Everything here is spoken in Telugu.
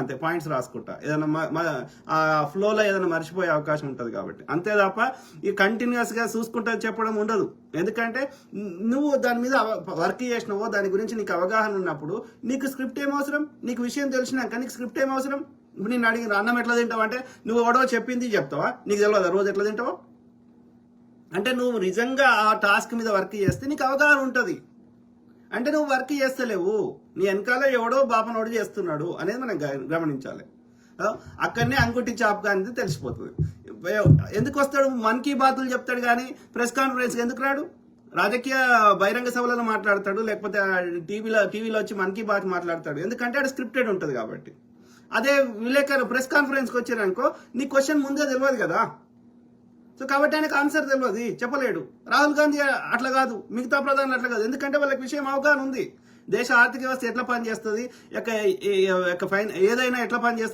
అంతే, పాయింట్స్ రాసుకుంటా, ఏదైనా ఆ ఫ్లోలో ఏదైనా మర్చిపోయే అవకాశం ఉంటుంది కాబట్టి. అంతే తప్ప ఈ కంటిన్యూస్గా చూసుకుంటా చెప్పడం ఉండదు. ఎందుకంటే నువ్వు దాని మీద వర్క్ చేసినావో దాని గురించి నీకు అవగాహన ఉన్నప్పుడు నీకు స్క్రిప్ట్ ఏం అవసరం? నీకు విషయం తెలిసినాక నీకు స్క్రిప్ట్ ఏం అవసరం? ఇప్పుడు నేను అడిగిన అన్నం ఎట్లా తింటావు అంటే నువ్వు ఎవడో చెప్పింది చెప్తావా? నీకు తెలియదా రోజు ఎట్లా తింటావో? అంటే నువ్వు నిజంగా ఆ టాస్క్ మీద వర్క్ చేస్తే నీకు అవగాహన ఉంటుంది. అంటే నువ్వు వర్క్ చేస్తలేవు, నీ వెనకాల ఎవడో బాపనోడు చేస్తున్నాడు అనేది మనం గమనించాలి. అక్కడనే అంకుటి చాప్ అనేది తెలిసిపోతుంది. ఎందుకు వస్తాడు? మన్ కీ బాతులు చెప్తాడు కానీ ప్రెస్ కాన్ఫరెన్స్ ఎందుకు రాడు? రాజకీయ బహిరంగ సభలలో మాట్లాడతాడు, లేకపోతే టీవీలో వచ్చి మన్ కీ బాత్ మాట్లాడతాడు. ఎందుకంటే అది స్క్రిప్టెడ్ ఉంటుంది కాబట్టి. అదే విలేకరు ప్రెస్ కాన్ఫరెన్స్కి వచ్చారనుకో నీ క్వశ్చన్ ముందే తెలియదు కదా. సో కాబట్టి ఆయనకు ఆన్సర్ తెలియదు, చెప్పలేడు. రాహుల్ గాంధీ అట్లా కాదు, మిగతా ప్రధానులు అట్లా కాదు. ఎందుకంటే వాళ్ళకి విషయం అవగాహన ఉంది. దేశ ఆర్థిక వ్యవస్థ ఎట్లా పనిచేస్తుంది, ఏదైనా ఎట్లా పనిచేస్తుంది